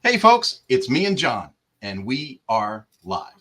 Hey folks, it's me and John, and we are live.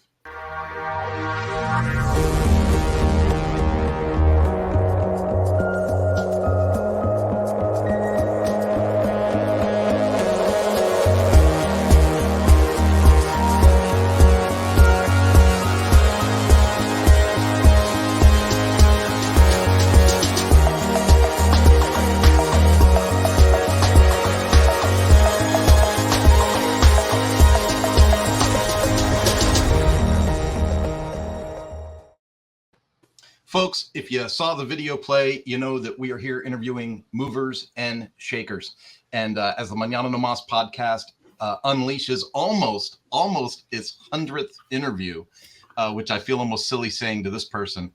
Folks, if you saw the video play, you know that we are here interviewing movers and shakers. And as the Mañana No Mas podcast unleashes almost its 100th interview, which I feel almost silly saying to this person,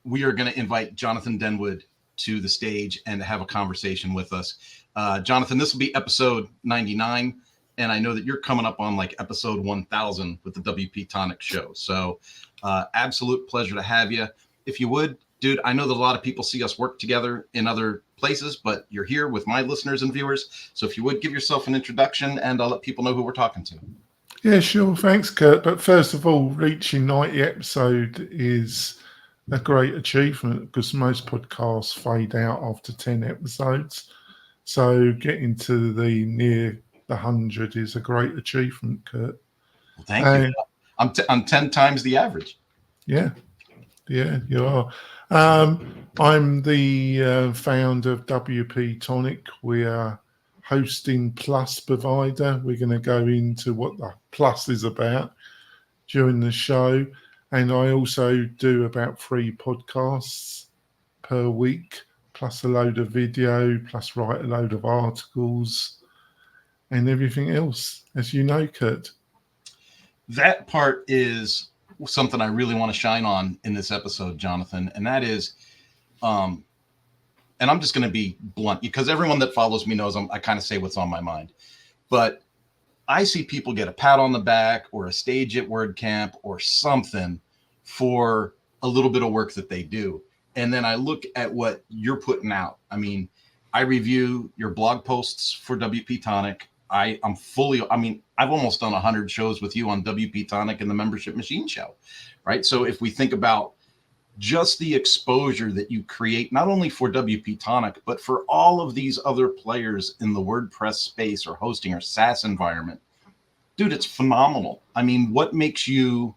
we are going to invite Jonathan Denwood to the stage and have a conversation with us. Jonathan, this will be episode 99. And I know that you're coming up on like episode 1000 with the WP-Tonic show. So absolute pleasure to have you. If you would, dude, I know that a lot of people see us work together in other places, but you're here with my listeners and viewers. So if you would give yourself an introduction, and I'll let people know who we're talking to. Yeah, sure. Thanks, Kurt. But first of all, reaching 90 episode is a great achievement because most podcasts fade out after 10 episodes. So getting to the near the 100 is a great achievement, Kurt. Well, thank you. I'm 10 times the average. Yeah, you are. I'm the founder of WP-Tonic. We are hosting plus provider. We're going to go into what the plus is about during the show. And I also do about 3 podcasts per week, plus a load of video, plus write a load of articles and everything else, as you know, Kurt. That part is something I really want to shine on in this episode, Jonathan, and that is, and I'm just going to be blunt because everyone that follows me knows I kind of say what's on my mind. But I see people get a pat on the back or a stage at WordCamp or something for a little bit of work that they do. And then I look at what you're putting out. I mean, I review your blog posts for WP-Tonic. I've almost done 100 shows with you on WP-Tonic and the Membership Machine Show, right? So if we think about just the exposure that you create, not only for WP-Tonic, but for all of these other players in the WordPress space or hosting or SaaS environment, dude, it's phenomenal. I mean, what makes you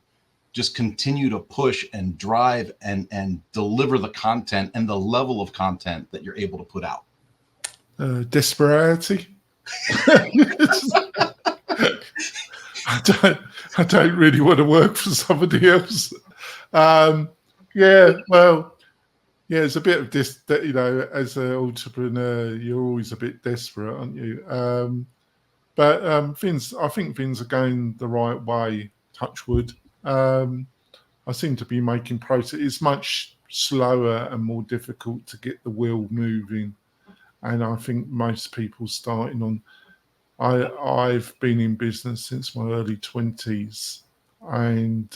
just continue to push and drive and deliver the content and the level of content that you're able to put out? Desperation. I don't really want to work for somebody else. It's a bit of this, you know, as an entrepreneur, you're always a bit desperate, aren't you? I think things are going the right way, touch wood. I seem to be making progress. It's much slower and more difficult to get the wheel moving. And I think most people starting on, I've been in business since my early 20s, and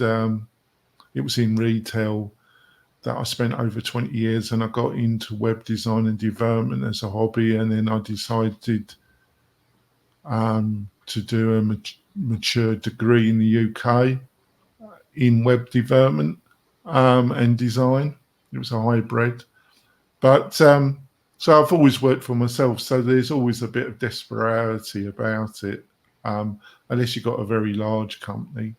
it was in retail that I spent over 20 years, and I got into web design and development as a hobby, and then I decided to do a mature degree in the UK in web development and design. It was a hybrid, but so I've always worked for myself. So there's always a bit of desperation about it, unless you've got a very large company.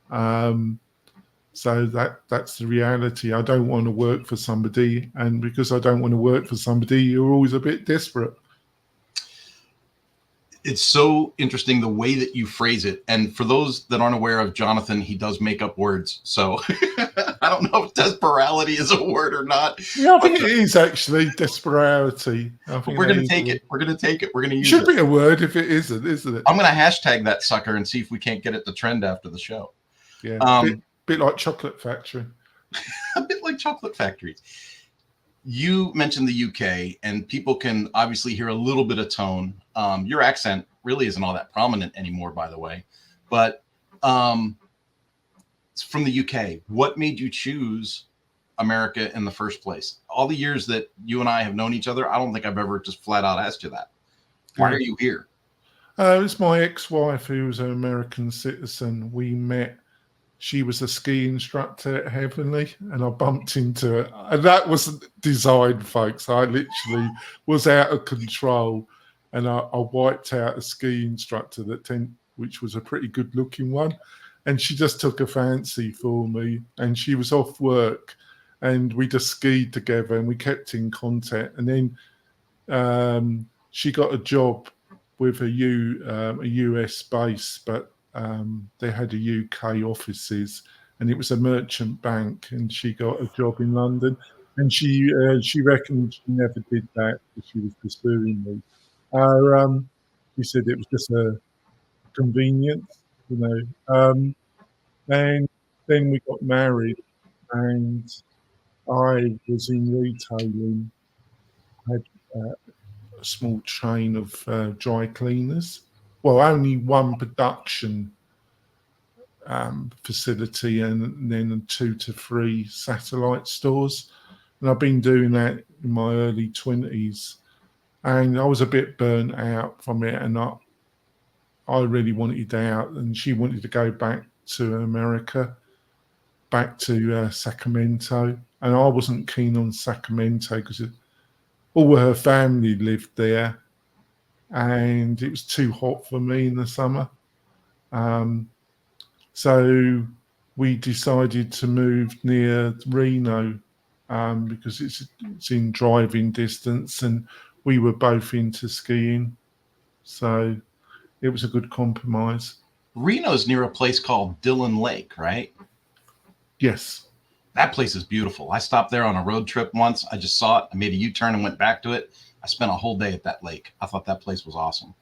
So that's the reality. I don't want to work for somebody, and because I don't want to work for somebody, you're always a bit desperate. It's so interesting the way that you phrase it. And for those that aren't aware of Jonathan, he does make up words. So I don't know if desperality is a word or not. Yeah, I think it is actually desperality. We're going to take it. We're going to take it. We're going to use it. Should be a word if it isn't it? I'm going to hashtag that sucker and see if we can't get it to trend after the show. Yeah, bit like Chocolate Factory. A bit like Chocolate Factories. You mentioned the UK, and people can obviously hear a little bit of tone. Your accent really isn't all that prominent anymore, by the way. But it's from the UK. What made you choose America in the first place? All the years that you and I have known each other, I don't think I've ever just flat out asked you that. Why are you here? It's my ex-wife who was an American citizen. We met. She was a ski instructor at Heavenly, and I bumped into her. And that wasn't design, folks. I literally was out of control, and I wiped out a ski instructor which was a pretty good-looking one. And she just took a fancy for me, and she was off work, and we just skied together, and we kept in contact. And then she got a job with a US base, but they had a UK offices, and it was a merchant bank, and she got a job in London, and she reckoned she never did that because she was pursuing me. She said it was just a convenience, you know. And then we got married, and I was in retailing. I had a small chain of dry cleaners. Well, only one production facility, and then 2 to 3 satellite stores. And I've been doing that in my early 20s, and I was a bit burnt out from it, and I really wanted out, and she wanted to go back to America, back to Sacramento, and I wasn't keen on Sacramento because all her family lived there, and it was too hot for me in the summer. So we decided to move near Reno because it's in driving distance, and we were both into skiing. So it was a good compromise. Reno's near a place called Dillon Lake, right? Yes. That place is beautiful. I stopped there on a road trip once. I just saw it. I made a U-turn and went back to it. I spent a whole day at that lake. I thought that place was awesome.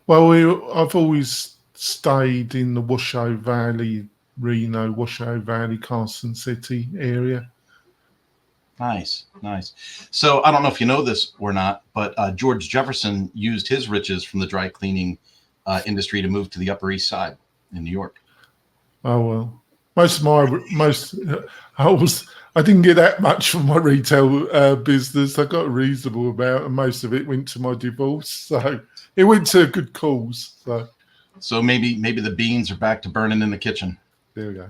Well, I've always stayed in the Washoe Valley, Reno, Washoe Valley, Carson City area. Nice, nice. So I don't know if you know this or not, but George Jefferson used his riches from the dry cleaning industry to move to the Upper East Side in New York. Oh, well. I didn't get that much from my retail business. I got a reasonable amount, and most of it went to my divorce. So it went to a good cause. So maybe the beans are back to burning in the kitchen. There we go.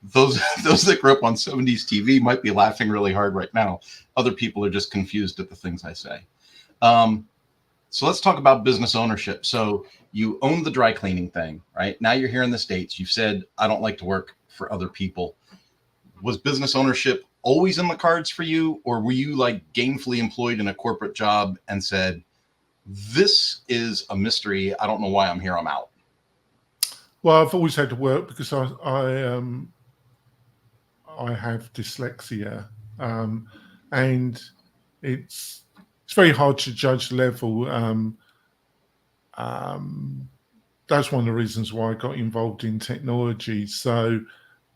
Those that grew up on 70s TV might be laughing really hard right now. Other people are just confused at the things I say. So let's talk about business ownership. So you own the dry cleaning thing, right? Now you're here in the States. You've said, I don't like to work for other people. Was business ownership always in the cards for you? Or were you like gainfully employed in a corporate job and said, this is a mystery. I don't know why I'm here. I'm out. Well, I've always had to work because I have dyslexia, and it's very hard to judge level. That's one of the reasons why I got involved in technology. So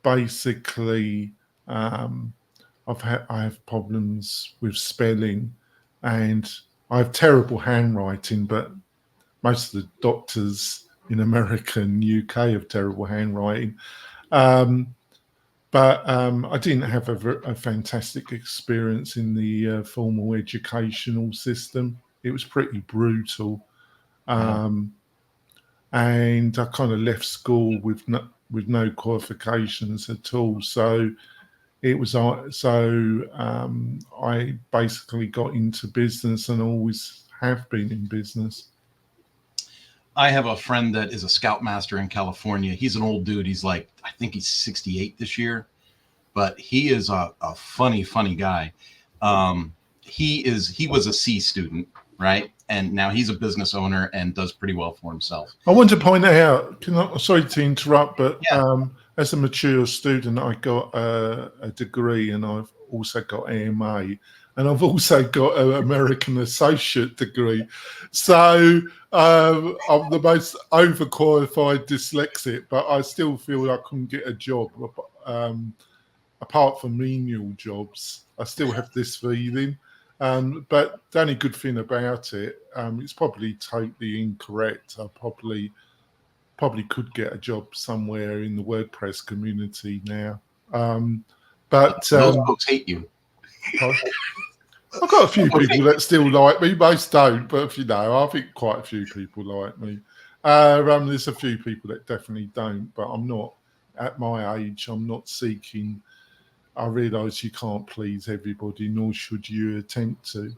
basically, I have problems with spelling, and I have terrible handwriting, but most of the doctors in America and UK have terrible handwriting. But I didn't have a fantastic experience in the formal educational system. It was pretty brutal. And I kind of left school with no qualifications at all. So it was I basically got into business and always have been in business. I have a friend that is a scoutmaster in California. He's an old dude. He's like, I think he's 68 this year, but he is a funny guy. He was a C student, right? And now he's a business owner and does pretty well for himself. I want to point out, sorry to interrupt, but yeah. As a mature student, I got a degree, and I've also got AMA, and I've also got an American Associate degree. So I'm the most overqualified dyslexic, but I still feel I couldn't get a job. Apart from menial jobs, I still have this feeling. But the only good thing about it, it's probably totally incorrect. I probably could get a job somewhere in the WordPress community now. But those folks hate you. I've got a few people that still like me. Most don't, but I think quite a few people like me. There's a few people that definitely don't, but I'm not at my age. I'm not seeking. I realise you can't please everybody, nor should you attempt to.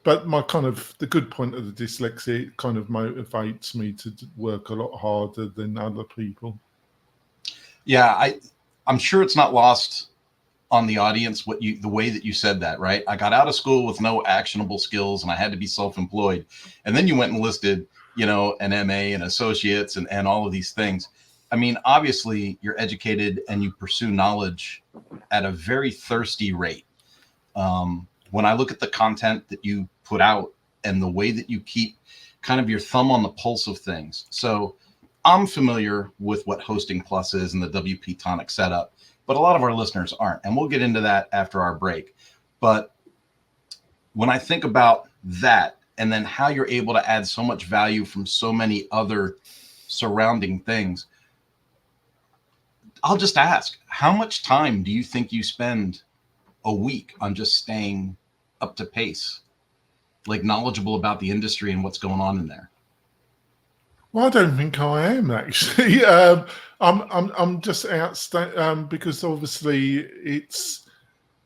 But my kind of the good point of the dyslexia, it kind of motivates me to work a lot harder than other people. Yeah, I'm sure it's not lost on the audience the way that you said that, right? I got out of school with no actionable skills and I had to be self-employed. And then you went and listed, an MA and associates and all of these things. I mean, obviously you're educated and you pursue knowledge at a very thirsty rate. When I look at the content that you put out and the way that you keep kind of your thumb on the pulse of things. So I'm familiar with what Hosting Plus is and the WP-Tonic setup, but a lot of our listeners aren't. And we'll get into that after our break. But when I think about that and then how you're able to add so much value from so many other surrounding things, I'll just ask, how much time do you think you spend a week on just staying up to pace, like knowledgeable about the industry and what's going on in there? Well, I don't think I am actually. I'm just out because obviously it's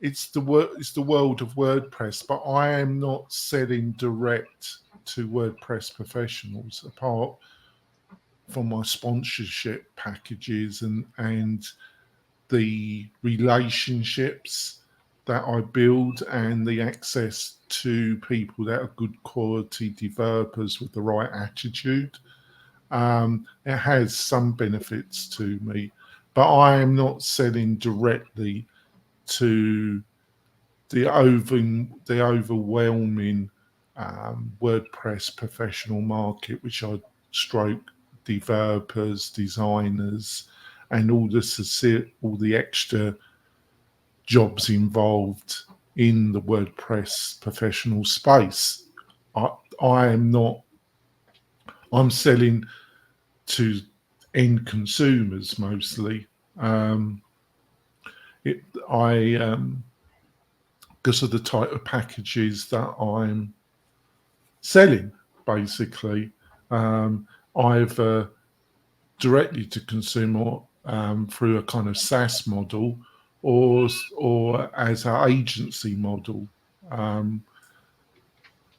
the world of WordPress, but I am not selling direct to WordPress professionals apart from my sponsorship packages and the relationships that I build and the access to people that are good quality developers with the right attitude. It has some benefits to me, but I am not selling directly to the overwhelming WordPress professional market, which I stroke developers, designers, and all the extra jobs involved in the WordPress professional space. I am not. I'm selling to end consumers mostly. Because of the type of packages that I'm selling, basically, either directly to consumer through a kind of SaaS model or as an agency model.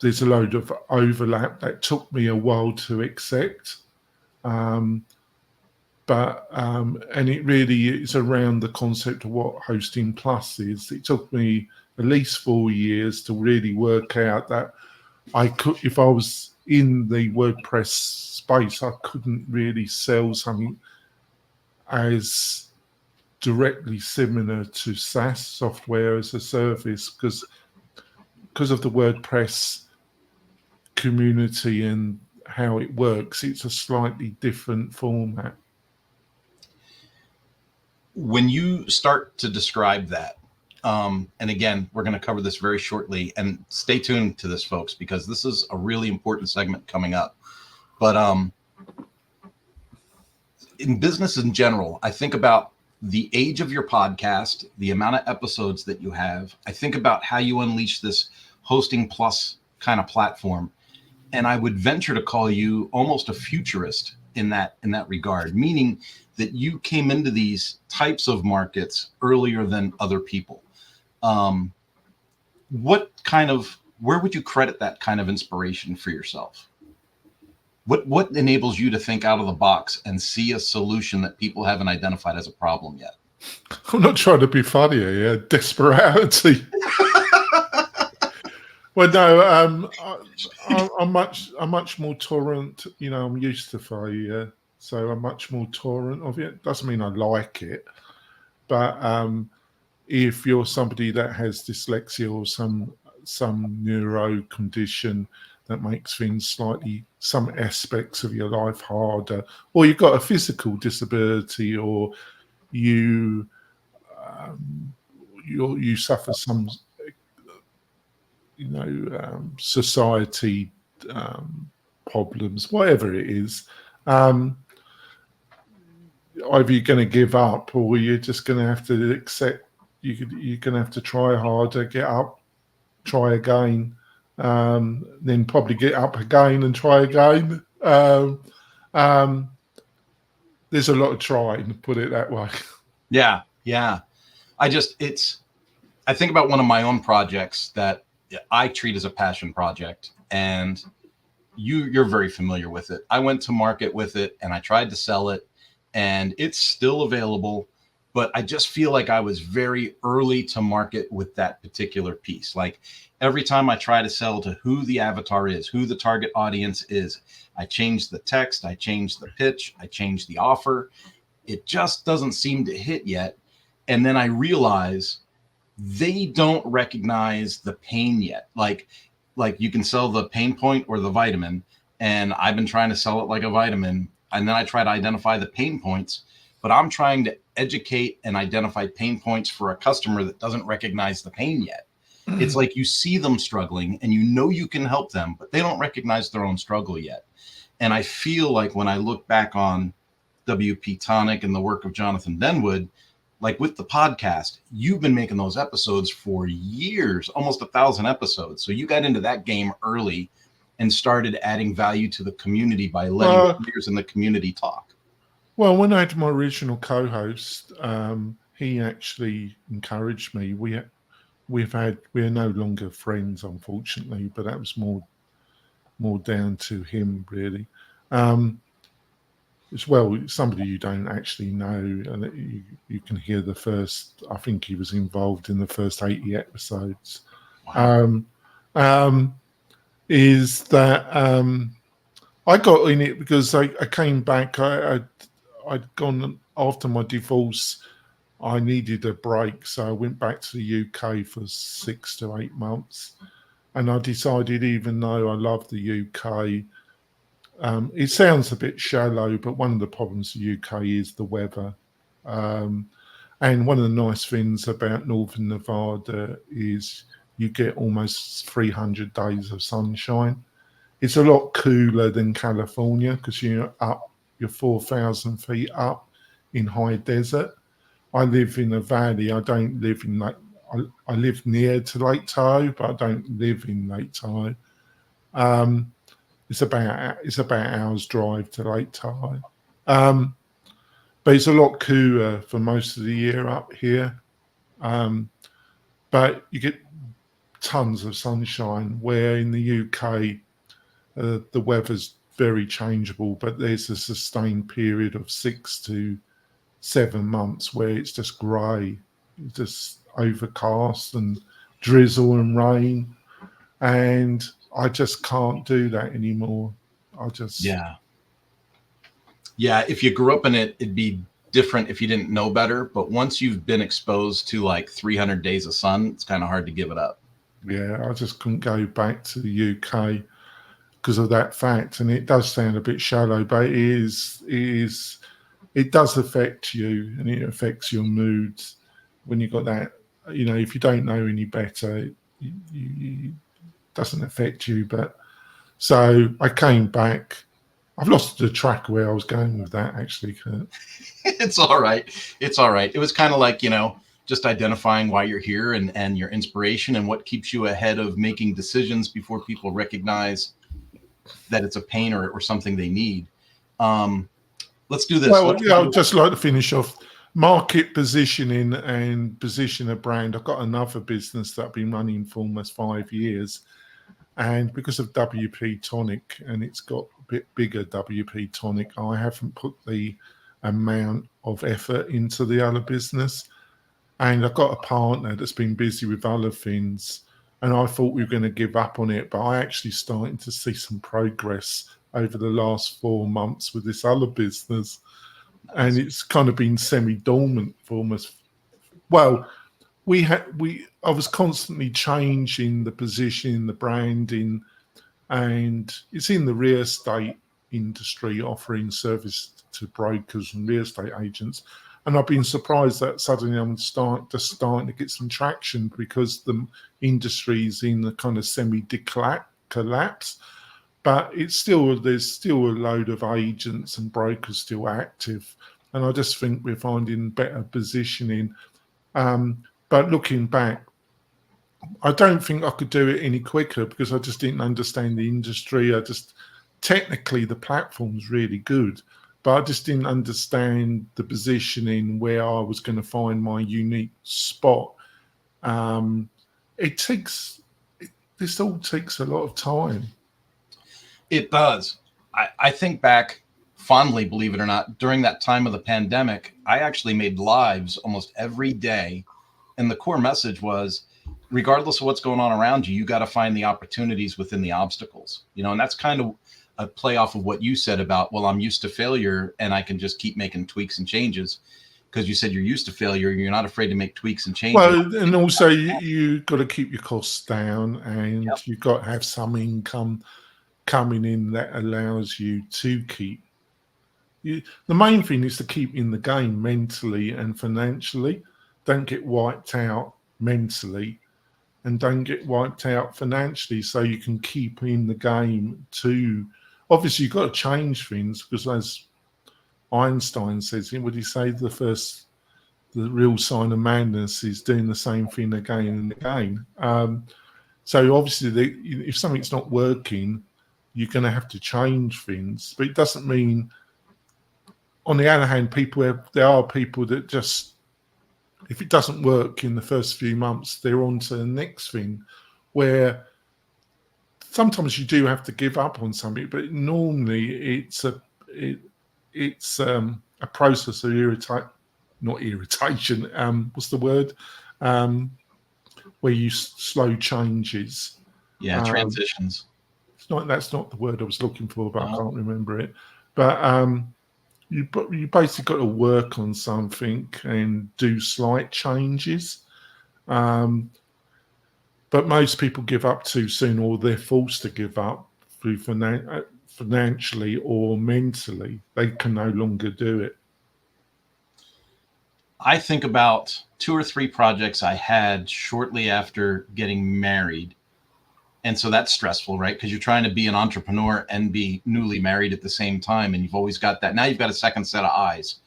There's a load of overlap that took me a while to accept. And it really is around the concept of what Hosting Plus is. It took me at least 4 years to really work out that I could, if I was in the WordPress space, I couldn't really sell something as directly similar to SaaS, software as a service, because of the WordPress community and how it works. It's a slightly different format. When you start to describe that, and again, we're going to cover this very shortly, and stay tuned to this, folks, because this is a really important segment coming up. But in business in general, I think about the age of your podcast, the amount of episodes that you have. I think about how you unleash this Hosting Plus kind of platform. And I would venture to call you almost a futurist in that regard, meaning that you came into these types of markets earlier than other people. Where would you credit that kind of inspiration for yourself? What enables you to think out of the box and see a solution that people haven't identified as a problem yet? I'm not trying to be funny here. Desperation. Well, no, I'm much more tolerant. I'm used to failure, so I'm much more tolerant of it. Doesn't mean I like it, but if you're somebody that has dyslexia or some neuro condition that makes things some aspects of your life harder, or you've got a physical disability, or you suffer some society problems, whatever it is, either you're going to give up or you're just going to have to accept. You're going to have to try harder, get up, try again, then probably get up again and try again. There's a lot of trying, put it that way. Yeah, yeah. I think about one of my own projects that I treat as a passion project, and you're very familiar with it. I went to market with it and I tried to sell it, and it's still available, but I just feel like I was very early to market with that particular piece. Like every time I try to sell to who the avatar is, who the target audience is, I change the text, I change the pitch, I change the offer. It just doesn't seem to hit yet. And then I realize they don't recognize the pain yet. Like you can sell the pain point or the vitamin, and I've been trying to sell it like a vitamin, and then I try to identify the pain points, but I'm trying to educate and identify pain points for a customer that doesn't recognize the pain yet. It's like you see them struggling and you know you can help them, but they don't recognize their own struggle yet. And I feel like when I look back on WP-Tonic and the work of Jonathan Denwood, like with the podcast, you've been making those episodes for years, almost 1,000 episodes. So you got into that game early and started adding value to the community by letting leaders in the community talk. Well, when I had my original co-host, he actually encouraged me. We're no longer friends, unfortunately, but that was more down to him, really. As well, somebody you don't actually know, and you can hear the first. I think he was involved in the first 80 episodes. Wow. Is that I got in it because I came back. I'd gone after my divorce. I needed a break, so I went back to the UK for 6 to 8 months, and I decided, even though I love the UK. It sounds a bit shallow, but one of the problems in the UK is the weather. And one of the nice things about Northern Nevada is you get almost 300 days of sunshine. It's a lot cooler than California because you're 4,000 feet up in high desert. I live in a valley. I don't live in I live near to Lake Tahoe, but I don't live in Lake Tahoe. It's about an hour's drive to Lake Tahoe. But it's a lot cooler for most of the year up here. But you get tons of sunshine, where in the UK, the weather's very changeable, but there's a sustained period of 6 to 7 months where it's just grey, just overcast and drizzle and rain. And I just can't do that anymore. Yeah. If you grew up in it, it'd be different if you didn't know better. But once you've been exposed to like 300 days of sun, it's kind of hard to give it up. Yeah, I just couldn't go back to the UK because of that fact. And it does sound a bit shallow, but it does affect you, and it affects your moods when you've got that. You know, if you don't know any better, it doesn't affect you. But so I came back. I've lost the track where I was going with that, actually, Kurt. It's all right. It's all right. It was kind of like, just identifying why you're here and your inspiration and what keeps you ahead of making decisions before people recognize that it's a pain or something they need. Let's do this. Well, I'd just like to finish off market positioning and position a brand. I've got another business that I've been running for almost 5 years. And because of WP-Tonic, and it's got a bit bigger WP-Tonic, I haven't put the amount of effort into the other business. And I've got a partner that's been busy with other things. And I thought we were going to give up on it, but I actually starting to see some progress over the last 4 months with this other business. And it's kind of been semi-dormant for almost, well, I was constantly changing the position, the branding, and it's in the real estate industry, offering service to brokers and real estate agents. And I've been surprised that suddenly I'm starting to get some traction because the industry's in the kind of semi-collapse. But there's still a load of agents and brokers still active. and I just think we're finding better positioning. But looking back, I don't think I could do it any quicker because I just didn't understand the industry. Technically the platform's really good, but I just didn't understand the positioning where I was going to find my unique spot. This all takes a lot of time. It does. I think back fondly, believe it or not, during that time of the pandemic, I actually made lives almost every day. And the core message was, regardless of what's going on around you, you got to find the opportunities within the obstacles, and that's kind of a play off of what you said about, well, I'm used to failure and I can just keep making tweaks and changes. Because you said you're used to failure, you're not afraid to make tweaks and changes. Well, and also you got to keep your costs down, and Yep. you've got to have some income coming in that allows you to keep. The main thing is to keep in the game mentally and financially. Don't get wiped out mentally, and don't get wiped out financially, so you can keep in the game too. Obviously, you've got to change things because, as Einstein says, what did he say? The real sign of madness is doing the same thing again and again. So obviously, if something's not working, you're going to have to change things. But it doesn't mean, on the other hand, there are people that just, if it doesn't work in the first few months, they're on to the next thing, where sometimes you do have to give up on something, but normally it's a process of what's the word? Where you slow changes. Yeah, transitions. That's not the word I was looking for, but I can't remember it. But you basically got to work on something and do slight changes. But most people give up too soon, or they're forced to give up through financially or mentally. They can no longer do it. I think about 2 or 3 projects I had shortly after getting married. And so that's stressful, right? Because you're trying to be an entrepreneur and be newly married at the same time. And you've always got that. Now you've got a second set of eyes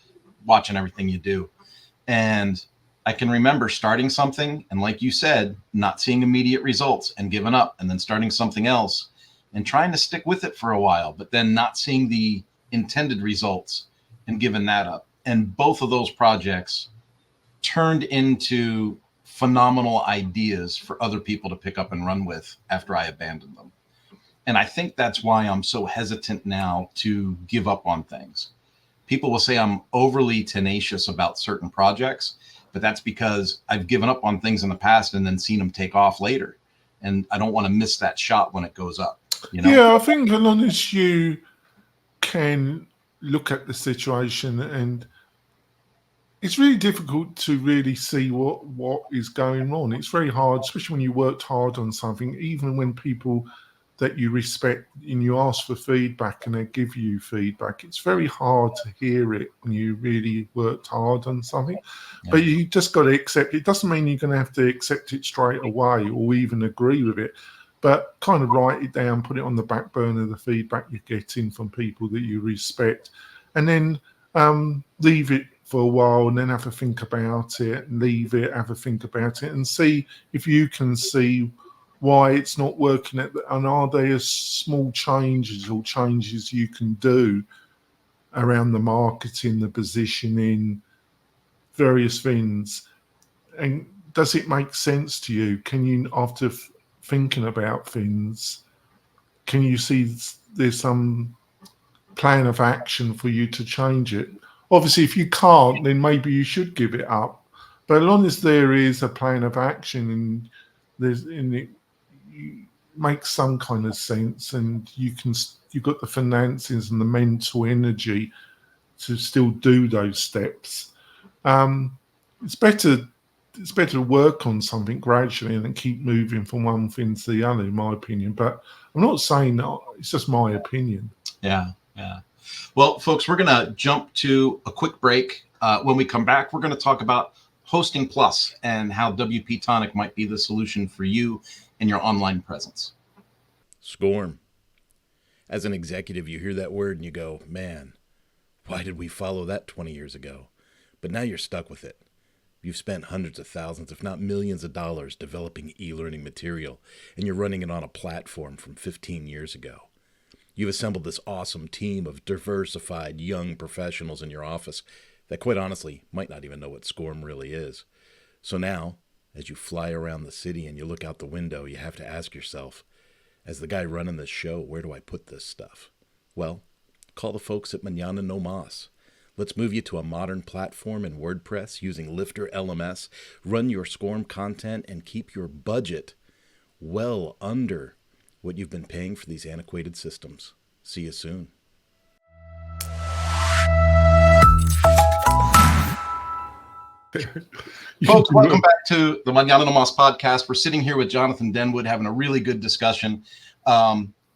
watching everything you do. And I can remember starting something and, like you said, not seeing immediate results and giving up, and then starting something else and trying to stick with it for a while, but then not seeing the intended results and giving that up. And both of those projects turned into phenomenal ideas for other people to pick up and run with after I abandoned them. And I think that's why I'm so hesitant now to give up on things. People will say I'm overly tenacious about certain projects, but that's because I've given up on things in the past and then seen them take off later. And I don't want to miss that shot when it goes up. Yeah, I think as long as you can look at the situation, and it's really difficult to really see what is going on. It's very hard, especially when you worked hard on something, even when people that you respect and you ask for feedback and they give you feedback. It's very hard to hear it when you really worked hard on something. Yeah. But you just got to accept it. It doesn't mean you're going to have to accept it straight away or even agree with it, but kind of write it down, put it on the back burner, the feedback you're getting from people that you respect, and then leave it for a while and then have a think about it, and leave it, have a think about it, and see if you can see why it's not working, and are there small changes or changes you can do around the marketing, the positioning, various things, and does it make sense to you? Can you, after thinking about things, can you see there's some plan of action for you to change it? Obviously, if you can't, then maybe you should give it up. But as long as there is a plan of action and it makes some kind of sense, and you've got the finances and the mental energy to still do those steps, it's better to work on something gradually and then keep moving from one thing to the other, in my opinion. But I'm not saying that, it's just my opinion. Yeah. Well, folks, we're going to jump to a quick break. When we come back, we're going to talk about Hosting Plus and how WP-Tonic might be the solution for you and your online presence. SCORM. As an executive, you hear that word and you go, man, Why did we follow that 20 years ago? But now you're stuck with it. You've spent hundreds of thousands, if not millions of dollars developing e-learning material, and you're running it on a platform from 15 years ago. You've assembled this awesome team of diversified young professionals in your office that quite honestly might not even know what SCORM really is. So now, as you fly around the city and you look out the window, you have to ask yourself, as the guy running this show, where do I put this stuff? Well, call the folks at Mañana No Mas. Let's move you to a modern platform in WordPress using Lifter LMS, run your SCORM content, and keep your budget well under what you've been paying for these antiquated systems. See you soon. Folks, welcome back to the Mañana No Mas podcast. We're sitting here with Jonathan Denwood having a really good discussion.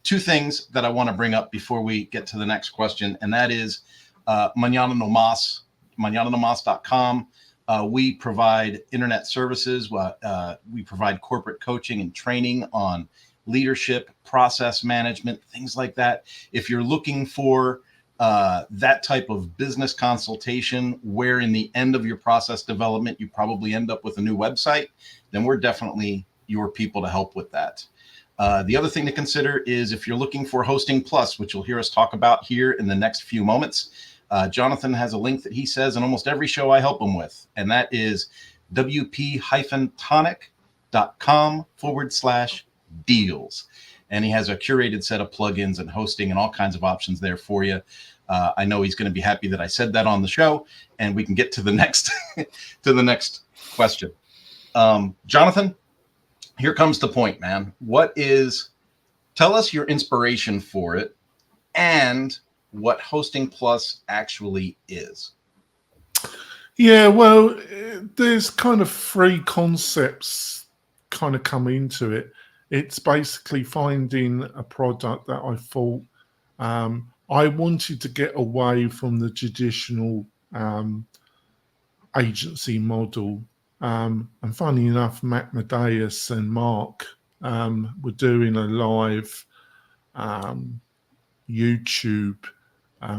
Two things that I want to bring up before we get to the next question, and that is Mañana No Mas, mañananomas.com. We provide internet services. We provide corporate coaching and training on leadership, process management, things like that. If you're looking for that type of business consultation where in the end of your process development, you probably end up with a new website, then we're definitely your people to help with that. The other thing to consider is if you're looking for Hosting Plus, which you'll hear us talk about here in the next few moments, Jonathan has a link that he says in almost every show I help him with, and that is WP-Tonic.com/deals. And he has a curated set of plugins and hosting and all kinds of options there for you. I know he's going to be happy that I said that on the show, and we can get to the next to the next question. Jonathan, here comes the point, man. Tell us your inspiration for it and what Hosting Plus actually is. Yeah, well, there's kind of three concepts kind of come into it. It's basically finding a product that I thought I wanted to get away from the traditional agency model. And funny enough, Matt Medeus and Mark were doing a live YouTube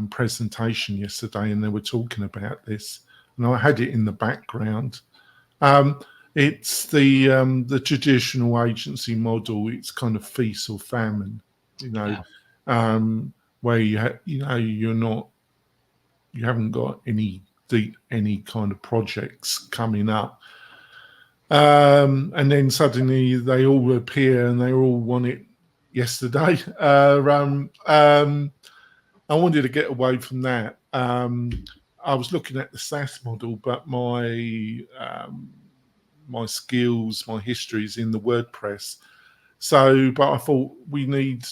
presentation yesterday, and they were talking about this, and I had it in the background. It's the traditional agency model. It's kind of feast or famine, where you haven't got any kind of projects coming up, and then suddenly they all appear and they all want it yesterday. I wanted to get away from that. I was looking at the SaaS model, but my skills, my history is in the WordPress. But I thought we need,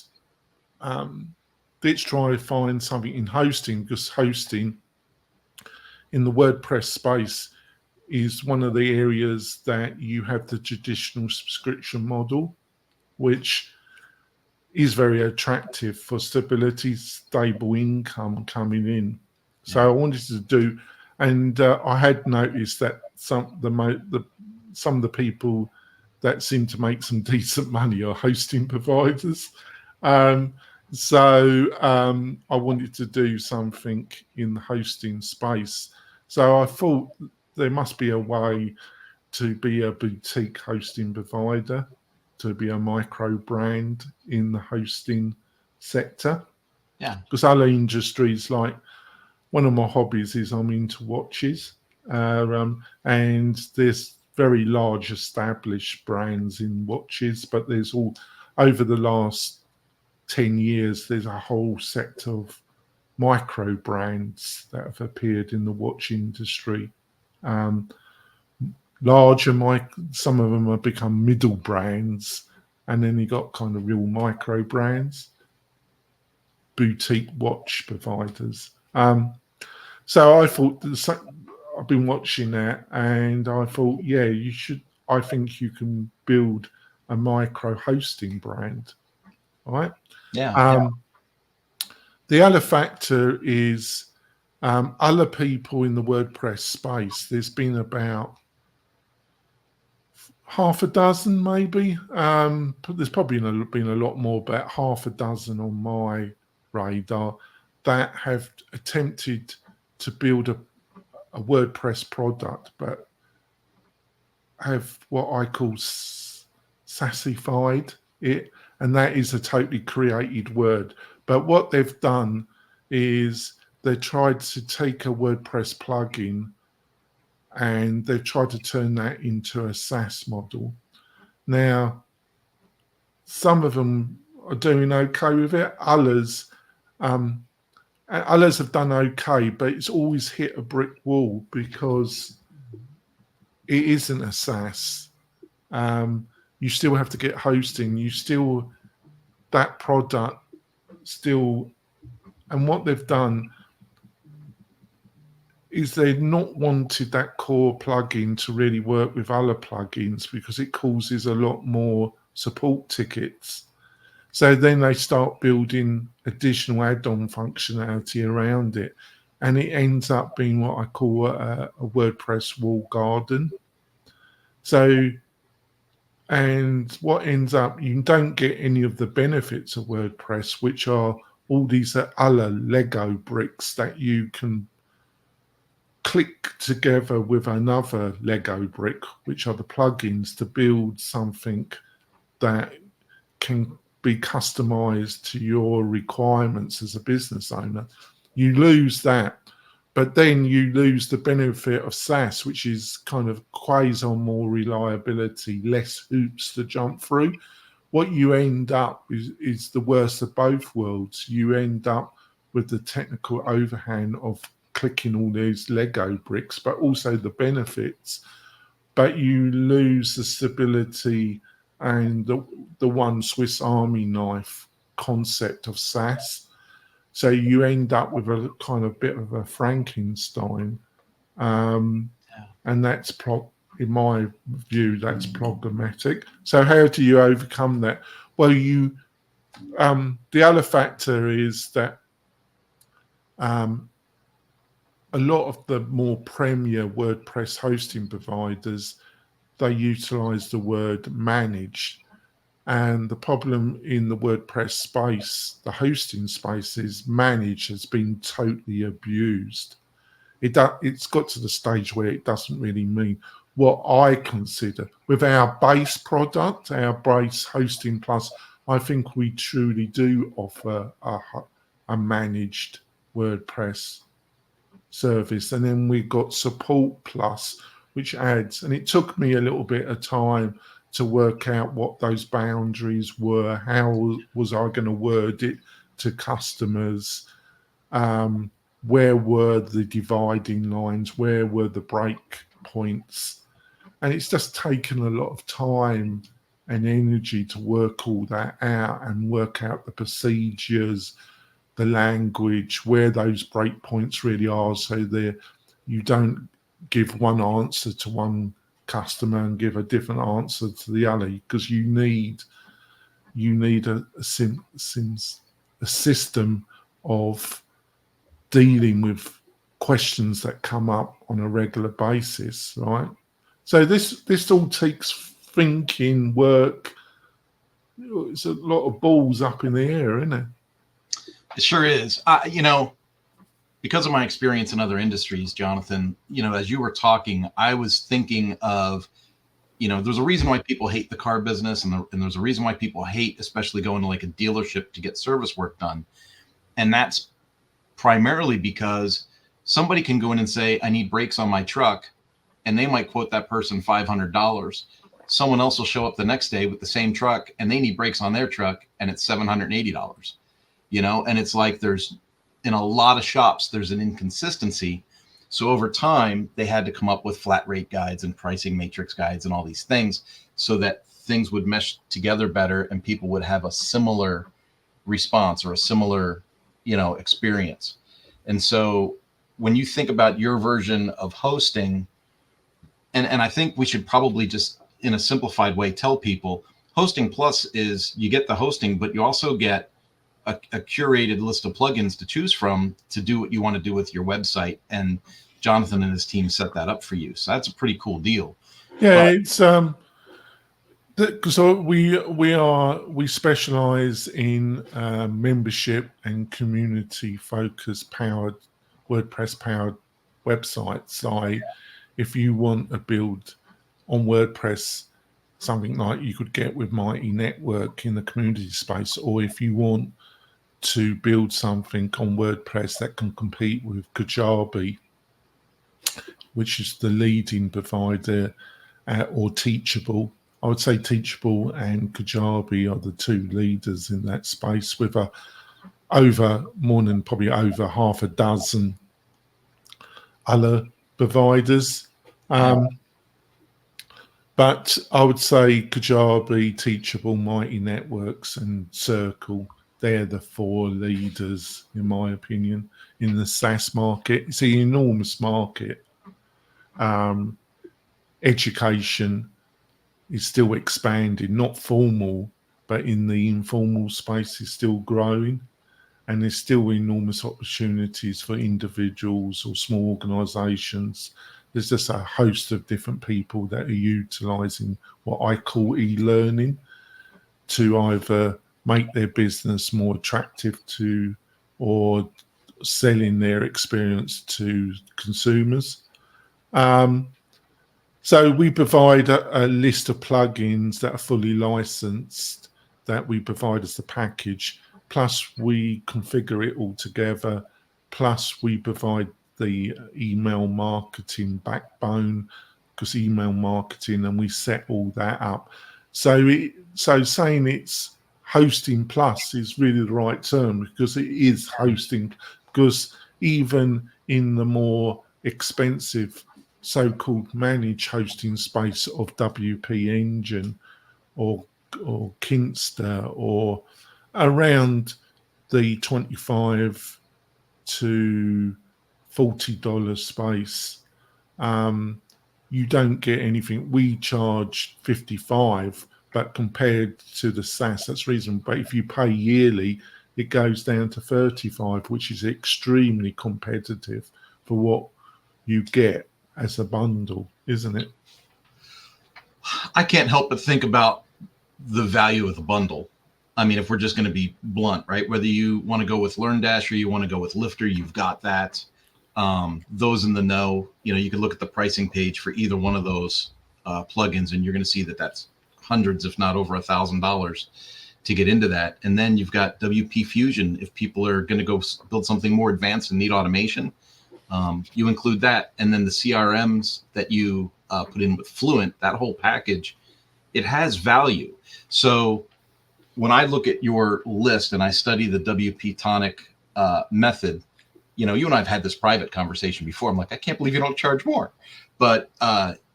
let's try to find something in hosting, because hosting in the WordPress space is one of the areas that you have the traditional subscription model, which is very attractive for stability, stable income coming in. So I wanted to do, and I had noticed that some of the people that seem to make some decent money are hosting providers. I wanted to do something in the hosting space. So I thought there must be a way to be a boutique hosting provider, to be a micro brand in the hosting sector. Yeah. Because other industries, like one of my hobbies is I'm into watches, and there's very large established brands in watches, but there's all over the last 10 years, there's a whole set of micro brands that have appeared in the watch industry. Some of them have become middle brands, and then you got kind of real micro brands, boutique watch providers. So I thought, I've been watching that, and I thought, yeah, I think you can build a micro hosting brand, right? Yeah. The other factor is other people in the WordPress space. There's been about half a dozen, maybe. There's probably been a lot more, but half a dozen on my radar that have attempted to build a WordPress product, but have what I call sassified it, and that is a totally created word. But what they've done is they tried to take a WordPress plugin and they've tried to turn that into a SaaS model. Now, some of them are doing okay with it. Others have done okay, but it's always hit a brick wall because it isn't a SaaS. You still have to get hosting. That product still, and what they've done is they've not wanted that core plugin to really work with other plugins because it causes a lot more support tickets. So then they start building additional add-on functionality around it, and it ends up being what I call a WordPress wall garden. So, and what ends up, you don't get any of the benefits of WordPress, which are all these other Lego bricks that you can click together with another Lego brick, which are the plugins to build something that can be customized to your requirements as a business owner. You lose that, but then you lose the benefit of SaaS, which is kind of quasi more reliability, less hoops to jump through. What you end up is the worst of both worlds. You end up with the technical overhang of clicking all these Lego bricks, but also the benefits, but you lose the stability and the one Swiss Army knife concept of SaaS. So you end up with a kind of bit of a Frankenstein. And that's, in my view, that's problematic. So how do you overcome that? Well, the other factor is that a lot of the more premier WordPress hosting providers, they utilize the word managed. And the problem in the WordPress space, the hosting space, is managed has been totally abused. It's got to the stage where it doesn't really mean what I consider. With our base product, our base Hosting Plus, I think we truly do offer a managed WordPress service. And then we've got Support Plus, which adds, and it took me a little bit of time to work out what those boundaries were. How was I going to word it to customers? Where were the dividing lines? Where were the break points? And it's just taken a lot of time and energy to work all that out and work out the procedures, the language, where those break points really are, so you don't give one answer to one customer and give a different answer to the other, because you need a system of dealing with questions that come up on a regular basis, right? So this all takes thinking, work. It's a lot of balls up in the air, isn't it? It sure is. Because of my experience in other industries, Jonathan, as you were talking, I was thinking of, there's a reason why people hate the car business, and there's a reason why people hate, especially going to like a dealership to get service work done. And that's primarily because somebody can go in and say, I need brakes on my truck, and they might quote that person $500. Someone else will show up the next day with the same truck and they need brakes on their truck, and it's $780, and it's like in a lot of shops, there's an inconsistency. So over time, they had to come up with flat rate guides and pricing matrix guides and all these things so that things would mesh together better and people would have a similar response or a similar, experience. And so when you think about your version of hosting, and I think we should probably just, in a simplified way, tell people Hosting Plus is you get the hosting, but you also get a curated list of plugins to choose from to do what you want to do with your website. And Jonathan and his team set that up for you. So that's a pretty cool deal. Yeah, Because we specialize in membership and community focused powered WordPress powered websites. Like if you want to build on WordPress something like you could get with Mighty Network in the community space, or if you want to build something on WordPress that can compete with Kajabi, which is the leading provider, or Teachable. I would say Teachable and Kajabi are the two leaders in that space, with probably over half a dozen other providers. But I would say Kajabi, Teachable, Mighty Networks, and Circle, they're the four leaders, in my opinion, in the SaaS market. It's an enormous market. Education is still expanding, not formal, but in the informal space is still growing. And there's still enormous opportunities for individuals or small organizations. There's just a host of different people that are utilizing what I call e-learning to either make their business more attractive to, or selling their experience to consumers. So we provide a list of plugins that are fully licensed that we provide as the package. Plus we configure it all together. Plus we provide the email marketing backbone, because email marketing, and we set all that up. So saying it's hosting plus is really the right term, because it is hosting, because even in the more expensive so-called managed hosting space of WP Engine or Kinster, or around the $25 to $40 space, you don't get anything. We charge $55, but compared to the SaaS, that's reasonable. But if you pay yearly, it goes down to $35, which is extremely competitive for what you get as a bundle, isn't it? I can't help but think about the value of the bundle. I mean, if we're just going to be blunt, right? Whether you want to go with LearnDash or you want to go with Lifter, you've got that. Those in the know, you can look at the pricing page for either one of those plugins, and you're going to see that that's hundreds, if not over $1,000 to get into that. And then you've got WP Fusion. If people are going to go build something more advanced and need automation, you include that. And then the CRMs that you put in with Fluent, that whole package, it has value. So when I look at your list and I study the WP-Tonic method, you and I have had this private conversation before. I'm like, I can't believe you don't charge more. But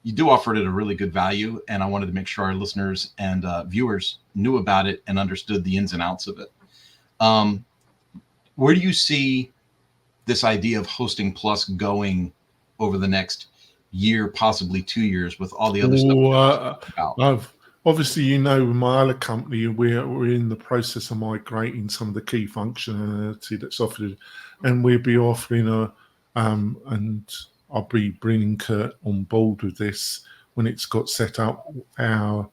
you do offer it at a really good value. And I wanted to make sure our listeners and viewers knew about it and understood the ins and outs of it. Where do you see this idea of Hosting Plus going over the next year, possibly 2 years, with all the other stuff? Obviously, with my other company, we're in the process of migrating some of the key functionality that's offered, and we'll be offering and I'll be bringing Kurt on board with this when it's got set up. Our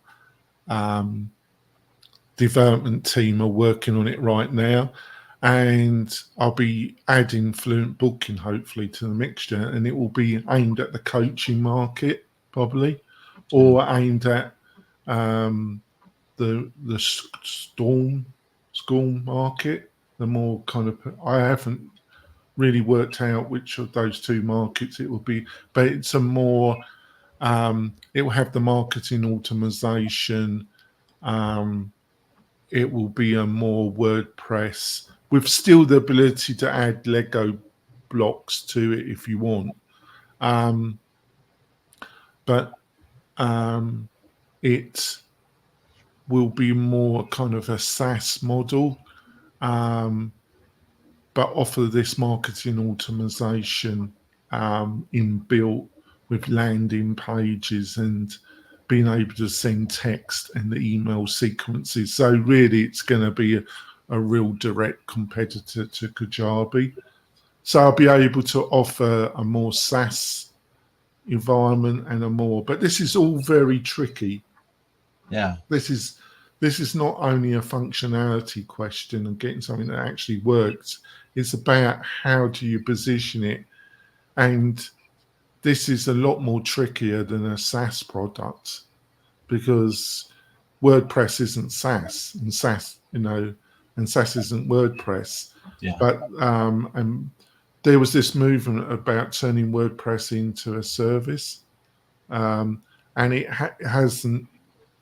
development team are working on it right now, and I'll be adding Fluent Booking hopefully to the mixture, and it will be aimed at the coaching market probably, or aimed at the school market. The more kind of, I haven't really worked out which of those two markets it will be, but it's a more it will have the marketing automation. It will be a more WordPress with still the ability to add Lego blocks to it if you want, but it will be more kind of a SaaS model, but offer this marketing automation inbuilt with landing pages and being able to send text and the email sequences. So really it's going to be a real direct competitor to Kajabi. So I'll be able to offer a more SaaS environment and but this is all very tricky, Yeah. This is not only a functionality question and getting something that actually works. It's about how do you position it, and this is a lot more trickier than a SaaS product, because WordPress isn't SaaS, and SaaS isn't WordPress. Yeah. But and there was this movement about turning WordPress into a service, and it hasn't.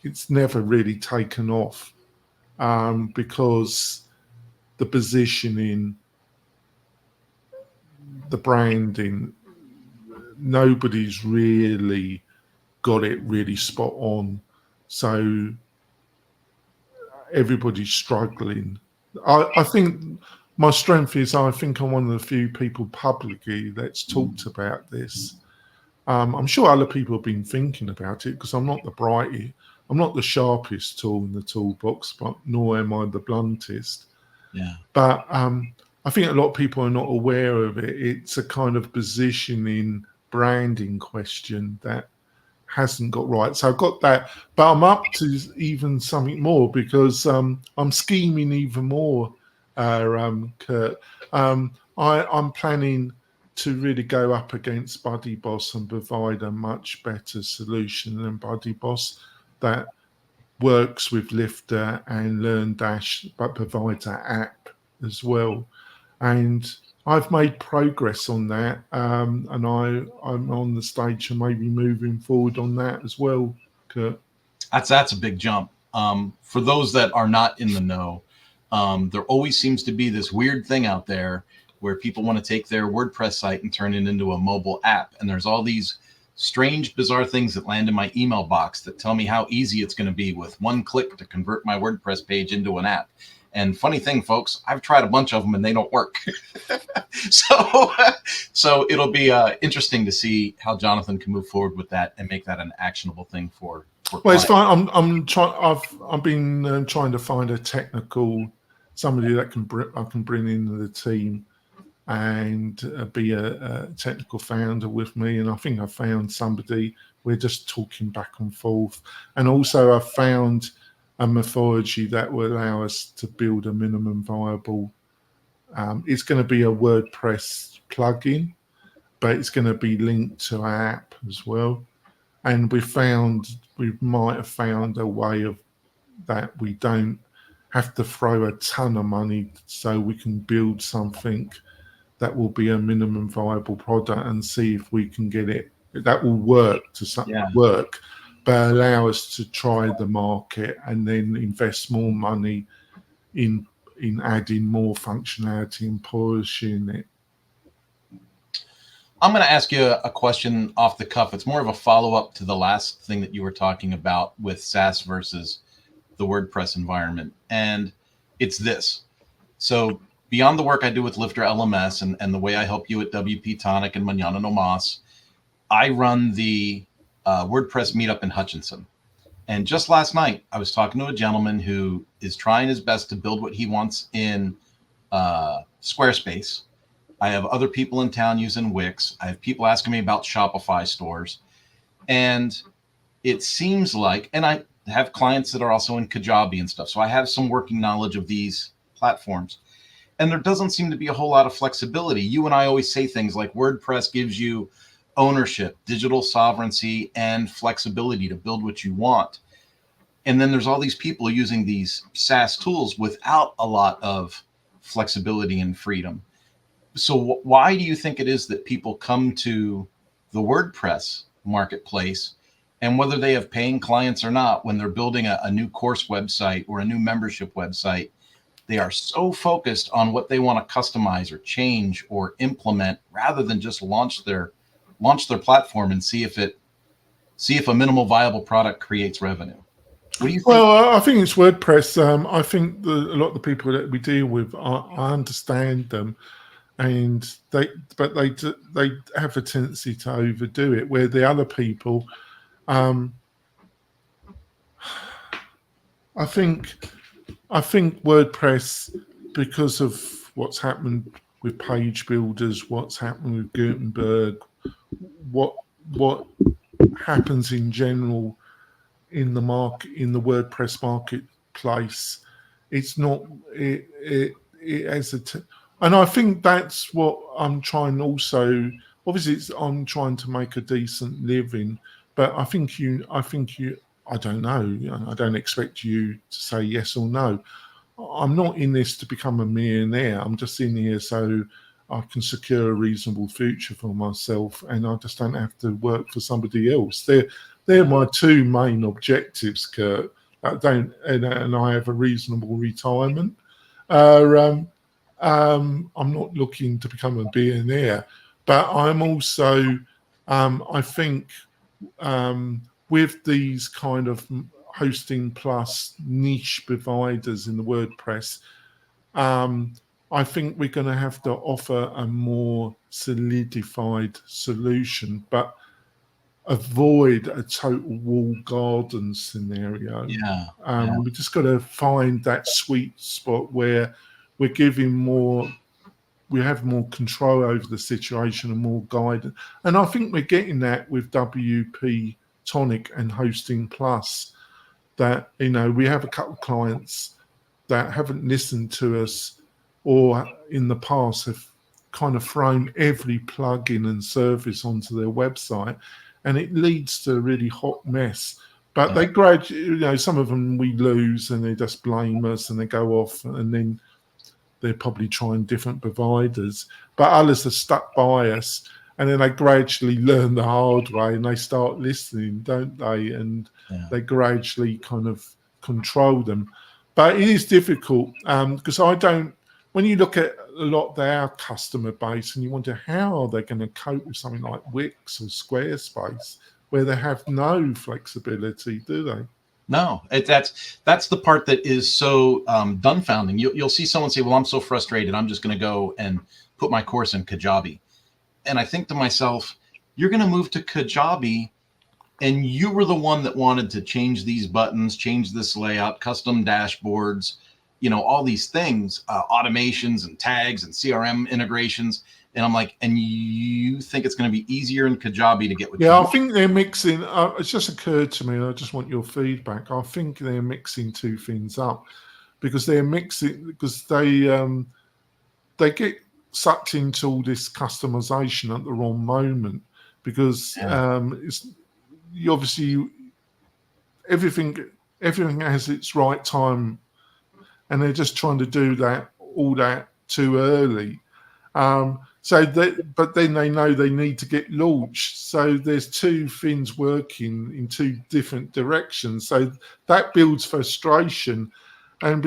It's never really taken off, because the positioning, the branding, nobody's really got it really spot on. So everybody's struggling. I think my strength is I think I'm one of the few people publicly that's talked about this. I'm sure other people have been thinking about it, because I'm not the sharpest tool in the toolbox, but nor am I the bluntest. Yeah. But I think a lot of people are not aware of it. It's a kind of positioning, branding question that hasn't got right. So I've got that, but I'm up to even something more, because I'm scheming even more, Kurt. I'm planning to really go up against Buddy Boss and provide a much better solution than Buddy Boss that works with Lifter and LearnDash, but provides an app as well. And I've made progress on that, and I'm on the stage of maybe moving forward on that as well, Kurt. That's a big jump. For those that are not in the know, there always seems to be this weird thing out there where people want to take their WordPress site and turn it into a mobile app. And there's all these strange, bizarre things that land in my email box that tell me how easy it's going to be with one click to convert my WordPress page into an app. And funny thing, folks, I've tried a bunch of them and they don't work. So it'll be interesting to see how Jonathan can move forward with that and make that an actionable thing for Well, it's clients. fine. I'm trying. I've been trying to find a technical somebody that I can bring into the team and be a technical founder with me. And I think I found somebody. We're just talking back and forth. And also I found a methodology that will allow us to build a minimum viable. It's going to be a WordPress plugin, but it's going to be linked to our app as well. And we might have found a way of that we don't have to throw a ton of money, so we can build something that will be a minimum viable product and see if we can get it that will work work, but allow us to try the market and then invest more money in adding more functionality and polishing it. I'm going to ask you a question off the cuff. It's more of a follow-up to the last thing that you were talking about with SaaS versus the WordPress environment. And it's this. So beyond the work I do with Lifter LMS and the way I help you at WP-Tonic and Mañana No Mas, I run the WordPress meetup in Hutchinson. And just last night, I was talking to a gentleman who is trying his best to build what he wants in Squarespace. I have other people in town using Wix. I have people asking me about Shopify stores. And it seems like, and I have clients that are also in Kajabi and stuff. So I have some working knowledge of these platforms. And there doesn't seem to be a whole lot of flexibility. You and I always say things like WordPress gives you ownership, digital sovereignty, and flexibility to build what you want. And then there's all these people using these SaaS tools without a lot of flexibility and freedom. So why do you think it is that people come to the WordPress marketplace, and whether they have paying clients or not, when they're building a new course website or a new membership website, they are so focused on what they want to customize or change or implement rather than just launch their platform and see if a minimal viable product creates revenue? What do you think? Well, I think it's WordPress. I think a lot of the people that we deal with, I understand them, and they have a tendency to overdo it. Where the other people, I think WordPress, because of what's happened with page builders, what's happened with Gutenberg, what happens in general in the WordPress marketplace. It's not it has and I think that's what I'm trying also. Obviously, I'm trying to make a decent living, but I think you. I don't know. I don't expect you to say yes or no. I'm not in this to become a millionaire. I'm just in here so I can secure a reasonable future for myself, and I just don't have to work for somebody else. They're my two main objectives, Kurt. And I have a reasonable retirement. I'm not looking to become a billionaire, but I'm also, I think, with these kind of hosting plus niche providers in the WordPress, I think we're going to have to offer a more solidified solution, but avoid a total wall garden scenario. We just got to find that sweet spot where we're giving more, we have more control over the situation and more guidance. And I think we're getting that with WP-Tonic and Hosting Plus, that, you know, we have a couple of clients that haven't listened to us or in the past have kind of thrown every plugin and service onto their website, and it leads to a really hot mess. But they gradually, you know, some of them we lose and they just blame us and they go off, and then they're probably trying different providers. But others are stuck by us, and then they gradually learn the hard way and they start listening, don't they? And they gradually kind of control them. But it is difficult because when you look at a lot of our customer base and you wonder how are they going to cope with something like Wix or Squarespace, where they have no flexibility, do they? No, that's the part that is so dumbfounding. You'll see someone say, well, I'm so frustrated, I'm just going to go and put my course in Kajabi. And I think to myself, you're going to move to Kajabi, and you were the one that wanted to change these buttons, change this layout, custom dashboards, you know, all these things, automations and tags and CRM integrations. And I'm like, and you think it's going to be easier in Kajabi to get what you want? I think they're mixing. It's just occurred to me, and I just want your feedback. I think they're mixing two things up, because they get sucked into all this customization at the wrong moment, because it's obviously everything has its right time, and they're just trying to do all that too early. But then they know they need to get launched. So there's two things working in two different directions. So that builds frustration, and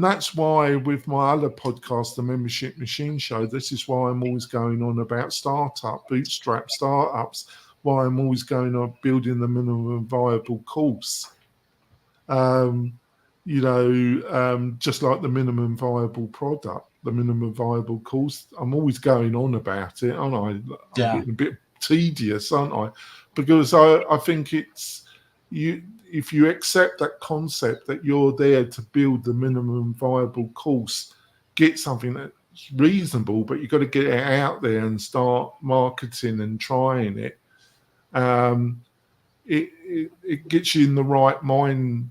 that's why with my other podcast, the Membership Machine Show, this is why I'm always going on about bootstrap startups. Why I'm always going on building the minimum viable course. Just like the minimum viable product, the minimum viable course. I'm always going on about it, aren't I? I'm getting a bit tedious, aren't I? Because I think it's if you accept that concept that you're there to build the minimum viable course, get something that's reasonable, but you've got to get it out there and start marketing and trying it. It gets you in the right mind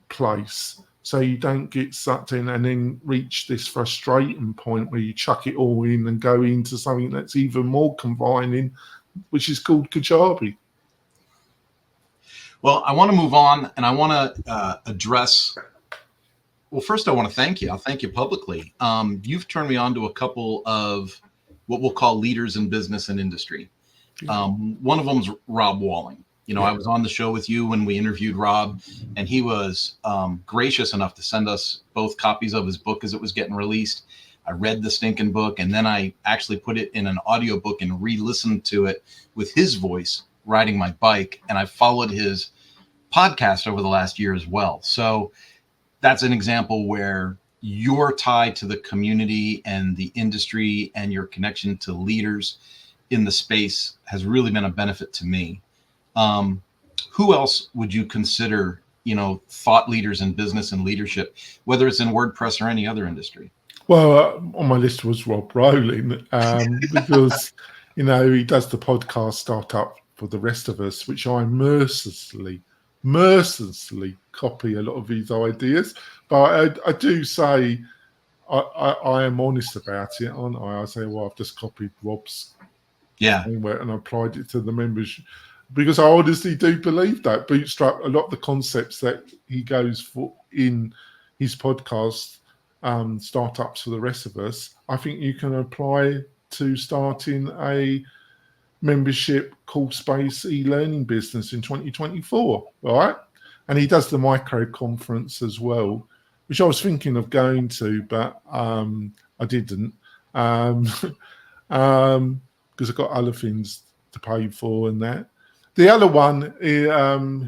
place, so you don't get sucked in and then reach this frustrating point where you chuck it all in and go into something that's even more confining, which is called Kajabi. Well, I want to move on, and I want to address. Well, first, I want to thank you. I'll thank you publicly. You've turned me on to a couple of what we'll call leaders in business and industry. One of them is Rob Walling. You know, I was on the show with you when we interviewed Rob, and he was gracious enough to send us both copies of his book as it was getting released. I read the stinking book, and then I actually put it in an audiobook and re-listened to it with his voice riding my bike. And I followed his podcast over the last year as well. So that's an example where your tie to the community and the industry and your connection to leaders in the space has really been a benefit to me. Who else would you consider, thought leaders in business and leadership, whether it's in WordPress or any other industry? Well, on my list was Rob Rowling, because, he does the podcast Startup for the Rest of Us, which I mercilessly mercilessly copy a lot of his ideas, but I do say I am honest about it, aren't I? I say, well, I've just copied Rob's framework and applied it to the members, because I honestly do believe that Bootstrap, a lot of the concepts that he goes for in his podcast, Startups for the Rest of Us, I think you can apply to starting a membership course-based e-learning business in 2024, all right? And he does the micro conference as well, which I was thinking of going to, but I didn't, because I've got other things to pay for and that. The other one,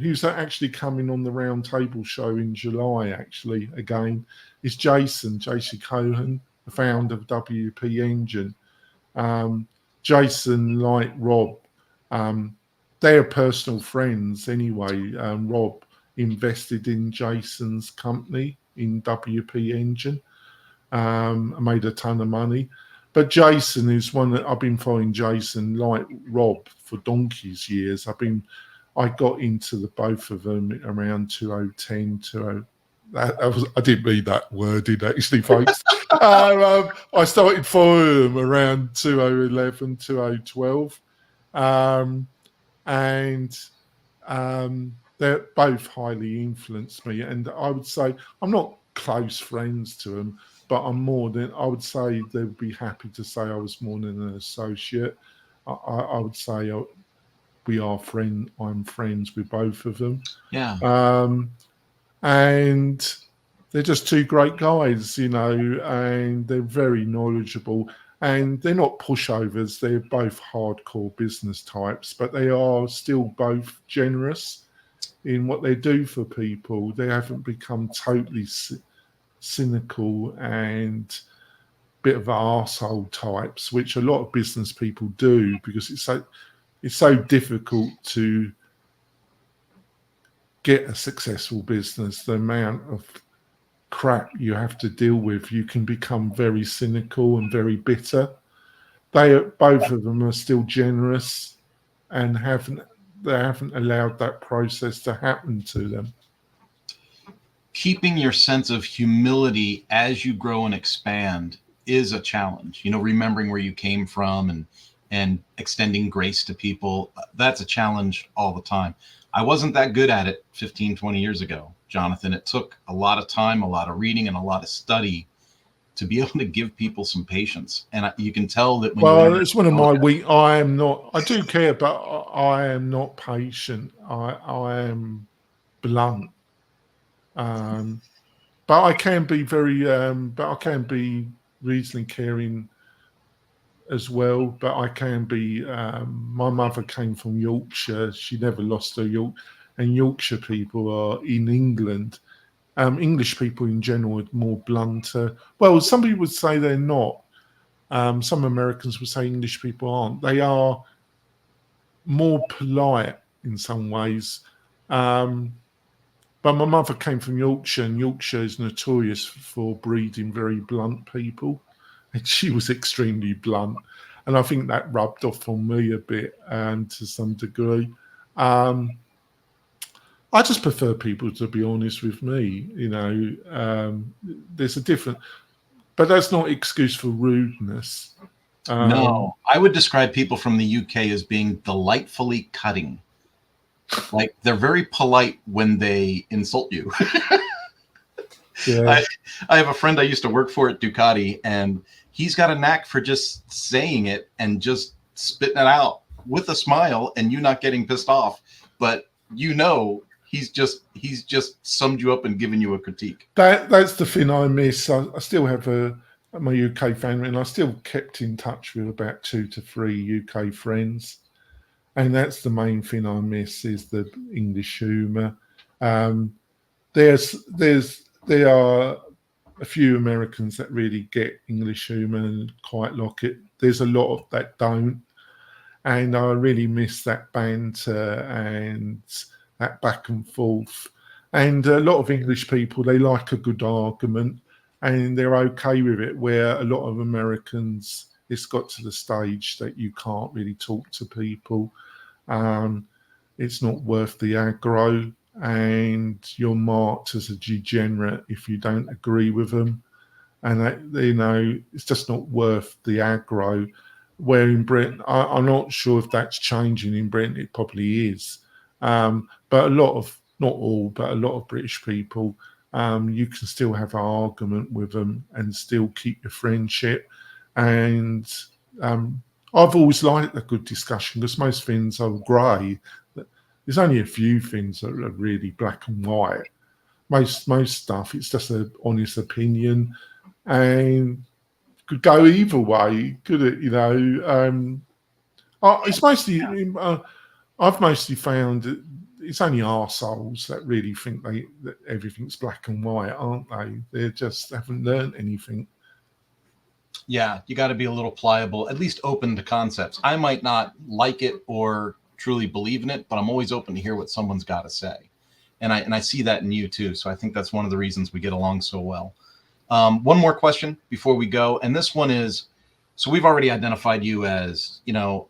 who's actually coming on the Roundtable show in July, actually, again, is Jason Cohen, the founder of WP Engine. Jason, like Rob, they're personal friends anyway. Rob invested in Jason's company in WP Engine, made a ton of money. But Jason is one that I've been following. Jason, like Rob, for donkey's years. I got into the both of them around 2010, I didn't read that worded actually, folks. I started following them around 2011, 2012. They're both highly influenced me. And I would say I'm not close friends to them, but I would say they'd be happy to say I was more than an associate. I would say I'm friends with both of them. Yeah. And they're just two great guys, and they're very knowledgeable, and they're not pushovers. They're both hardcore business types, but they are still both generous in what they do for people. They haven't become totally cynical and bit of arsehole types, which a lot of business people do, because it's so difficult to get a successful business. The amount of crap you have to deal with, you can become very cynical and very bitter. Both of them are still generous and they haven't allowed that process to happen to them. Keeping your sense of humility as you grow and expand is a challenge. Remembering where you came from and extending grace to people, that's a challenge all the time. I wasn't that good at it 15, 20 years ago, Jonathan. It took a lot of time, a lot of reading, and a lot of study to be able to give people some patience. And you can tell that when it's one of my weak. I do care, but I am not patient. I am blunt. But I can be reasonably caring as well. But I can be. My mother came from Yorkshire. She never lost her and Yorkshire people are in England. English people in general are more blunter. Well, some people would say they're not. Some Americans would say English people aren't. They are more polite in some ways. But my mother came from Yorkshire, and Yorkshire is notorious for breeding very blunt people. And she was extremely blunt. And I think that rubbed off on me a bit, to some degree. I just prefer people to be honest with me. There's a different, but that's not excuse for rudeness. No, I would describe people from the UK as being delightfully cutting. Like, they're very polite when they insult you. Yeah. I have a friend I used to work for at Ducati, and he's got a knack for just saying it and just spitting it out with a smile and you not getting pissed off. But he's just summed you up and given you a critique. That's the thing I miss. I still have my UK family, and I still kept in touch with about 2 to 3 UK friends. And that's the main thing I miss, is the English humour. There are a few Americans that really get English humour and quite like it. There's a lot of that don't. And I really miss that banter and that back and forth. And a lot of English people, they like a good argument and they're okay with it, where a lot of Americans, it's got to the stage that you can't really talk to people. It's not worth the aggro. and you're marked as a degenerate if you don't agree with them. And that, it's just not worth the aggro. Where in Britain, I'm not sure if that's changing in Britain. It probably is, but a lot of, not all, but a lot of British people, you can still have an argument with them and still keep your friendship. And I've always liked a good discussion because most things are grey. There's only a few things that are really black and white. Most stuff, it's just an honest opinion, and could go either way, could it? It's mostly. I've mostly found that it's only arseholes that really think that everything's black and white, aren't they? They just haven't learned anything. Yeah, you got to be a little pliable, at least open to concepts. I might not like it or truly believe in it, but I'm always open to hear what someone's got to say. And I see that in you too. So I think that's one of the reasons we get along so well. One more question before we go. And this one is, so we've already identified you as,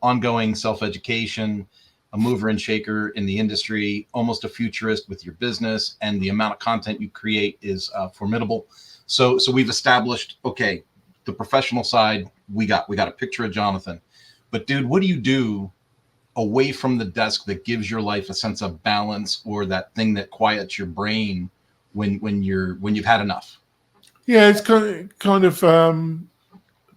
ongoing self-education, a mover and shaker in the industry, almost a futurist with your business, and the amount of content you create is formidable. So we've established, okay, the professional side, we got a picture of Jonathan. But dude, what do you do away from the desk that gives your life a sense of balance, or that thing that quiets your brain when you've had enough? Yeah, it's kind of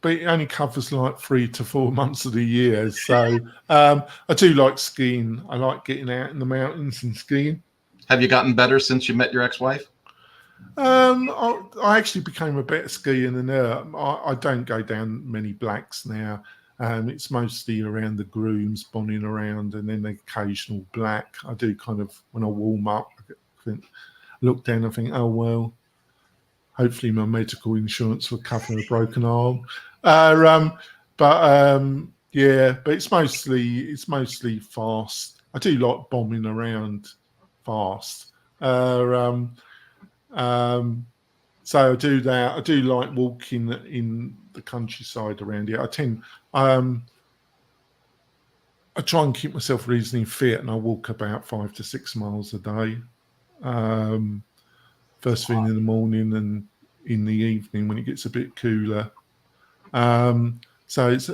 but it only covers like 3 to 4 months of the year. So I do like skiing. I like getting out in the mountains and skiing. Have you gotten better since you met your ex-wife? I actually became a better skier than her. I don't go down many blacks now. It's mostly around the grooms, bombing around, and then the occasional black. I do kind of, when I warm up, look down and think, oh, well, hopefully my medical insurance will cover a broken arm. Yeah, but it's mostly fast. I do like bombing around fast. So I do that. I do like walking in the countryside around here. I try and keep myself reasonably fit, and I walk about 5 to 6 miles a day. First thing in the morning and in the evening when it gets a bit cooler. So it's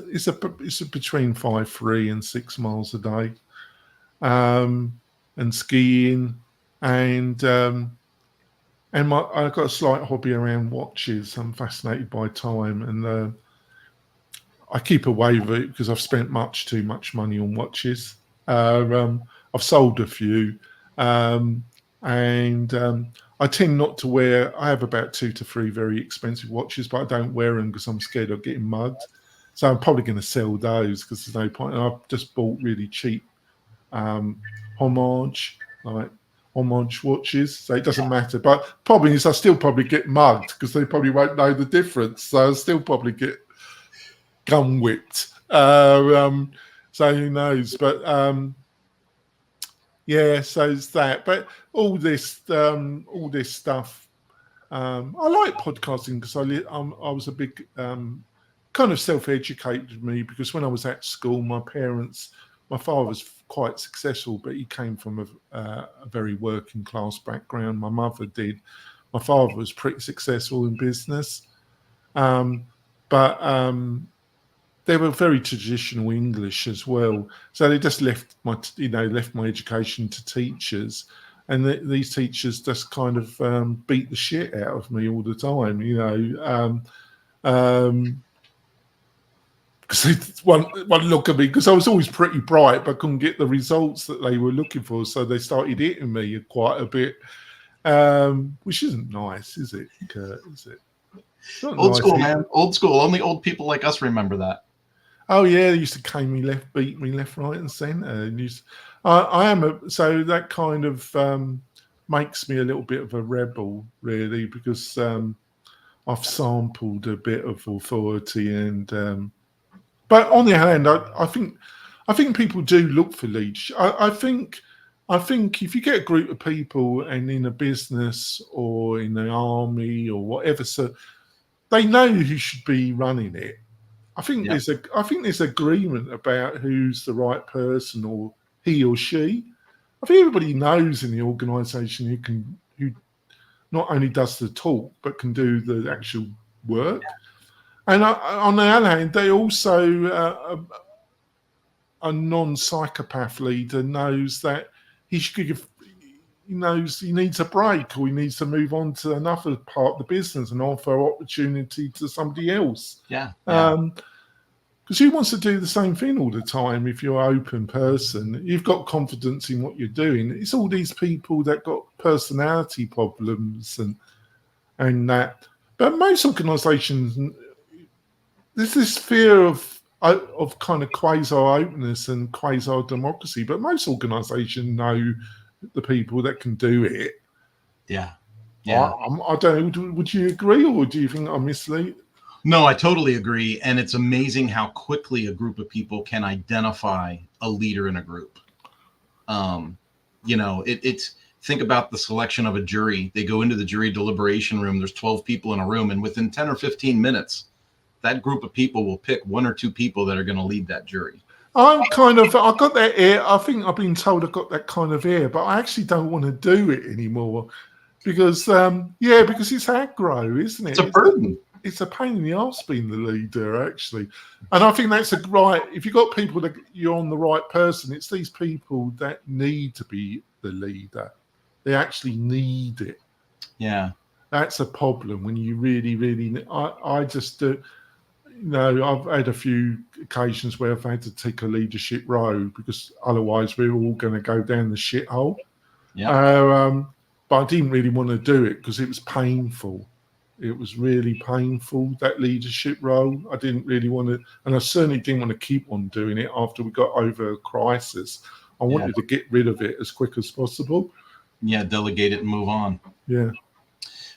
between 3 and 6 miles a day, and skiing, and I've got a slight hobby around watches. I'm fascinated by time, and I keep away with it because I've spent too much money on watches. I've sold a few, and I tend not to wear. I have about 2 to 3 very expensive watches, but I don't wear them because I'm scared of getting mugged. So I'm probably going to sell those because there's no point. And I've just bought really cheap homage watches, so it doesn't matter. But problem is, I still probably get mugged because they probably won't know the difference. So I'll still probably get gun whipped. So who knows? But yeah, so it's that. But all this stuff. I like podcasting because I was a big kind of self-educated me, because when I was at school, my father was quite successful, but he came from a very working class background. My mother did. My father was pretty successful in business, but they were very traditional English as well. So they just left my education to teachers, and these teachers just kind of beat the shit out of me all the time, because they one look at me, because I was always pretty bright, but couldn't get the results that they were looking for. So they started hitting me quite a bit, which isn't nice, is it, Kurt? Is it? Old school, man. Old school. Only old people like us remember that. Oh yeah, they used to cane me beat me left, right, and centre. And so that kind of makes me a little bit of a rebel, really, because I've sampled a bit of authority, and but on the other hand, I think people do look for leadership. I think if you get a group of people, and in a business or in the army or whatever, so they know who should be running it. I think there's agreement about who's the right person, or he or she. I think everybody knows in the organisation who not only does the talk but can do the actual work. And on the other hand, they also a non-psychopath leader knows that he knows he needs a break, or he needs to move on to another part of the business and offer opportunity to somebody else. Yeah. Because who wants to do the same thing all the time? If you're an open person, you've got confidence in what you're doing. It's all these people that got personality problems and that. But most organisations, there's this fear of kind of quasi-openness and quasi-democracy. But most organisations know the people that can do it. Yeah. I don't know. Would you agree, or do you think I'm misleading? No, I totally agree. And it's amazing how quickly a group of people can identify a leader in a group. It's think about the selection of a jury. They go into the jury deliberation room. There's 12 people in a room, and within 10 or 15 minutes, that group of people will pick one or two people that are going to lead that jury. I got that ear. I think I've been told I've got that kind of ear, but I actually don't want to do it anymore because it's aggro, isn't it? It's a burden. It's a pain in the arse being the leader, actually. And I think that's if you've got people that you're on the right person, it's these people that need to be the leader. They actually need it. Yeah. That's a problem when you really, really, I just do. I've had a few occasions where I've had to take a leadership role because otherwise we're all going to go down the shithole. Yeah. But I didn't really want to do it because it was painful. It was really painful, that leadership role. I didn't really want to, and I certainly didn't want to keep on doing it after we got over a crisis. I wanted to get rid of it as quick as possible. Yeah, delegate it and move on. Yeah.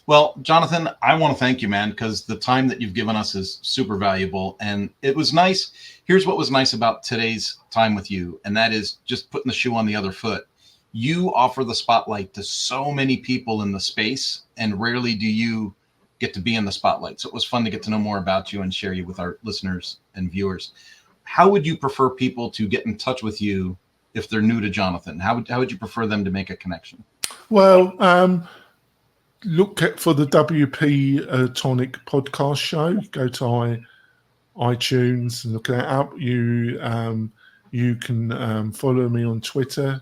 Well, Jonathan, I want to thank you, man, because the time that you've given us is super valuable. And it was nice. Here's what was nice about today's time with you, and that is just putting the shoe on the other foot. You offer the spotlight to so many people in the space, and rarely do you get to be in the spotlight. So it was fun to get to know more about you and share you with our listeners and viewers. How would you prefer people to get in touch with you if they're new to Jonathan? How would you prefer them to make a connection? Well, look for the WP-Tonic podcast show. Go to iTunes and look that up. You can follow me on Twitter,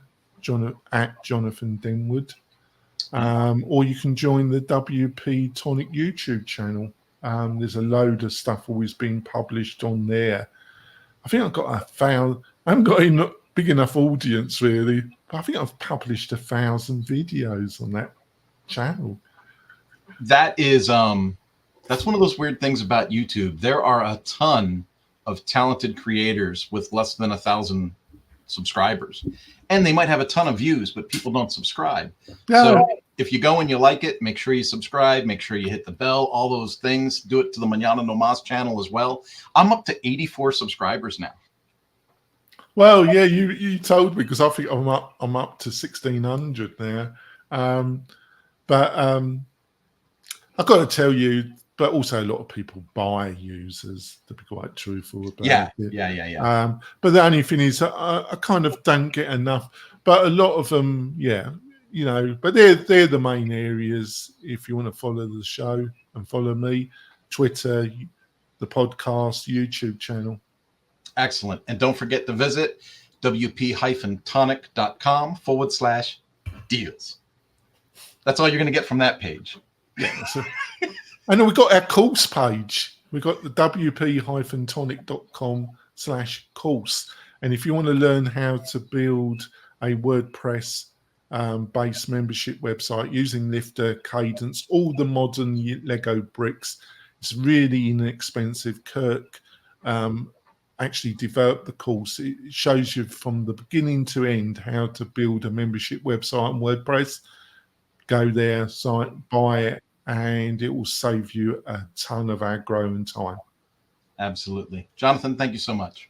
at Jonathan Denwood. Or you can join the WP-Tonic YouTube channel. There's a load of stuff always being published on there. I think I haven't got a big enough audience really, but I think I've published 1,000 videos on that channel. That is, that's one of those weird things about YouTube. There are a ton of talented creators with less than 1,000 subscribers, and they might have a ton of views, but people don't subscribe. No. So if you go and you like it, make sure you subscribe, make sure you hit the bell, all those things. Do it to the Mañana No Mas channel as well. I'm up to 84 subscribers now. Well, yeah, you told me, because I think I'm up to 1,600 now. But I've got to tell you, but also a lot of people buy users, to be quite truthful about it. Yeah. But the only thing is, I kind of don't get enough. But a lot of them, but they're the main areas. If you want to follow the show and follow me, Twitter, the podcast, YouTube channel. Excellent. And don't forget to visit wp-tonic.com/deals. That's all you're going to get from that page. Yeah. And then we've got our course page. We've got the wp-tonic.com/course. And if you want to learn how to build a WordPress based membership website using Lifter, Cadence, all the modern Lego bricks, it's really inexpensive. Kirk actually developed the course. It shows you from the beginning to end how to build a membership website on WordPress. Go there, buy it, and it will save you a ton of aggro and time. Absolutely. Jonathan, thank you so much.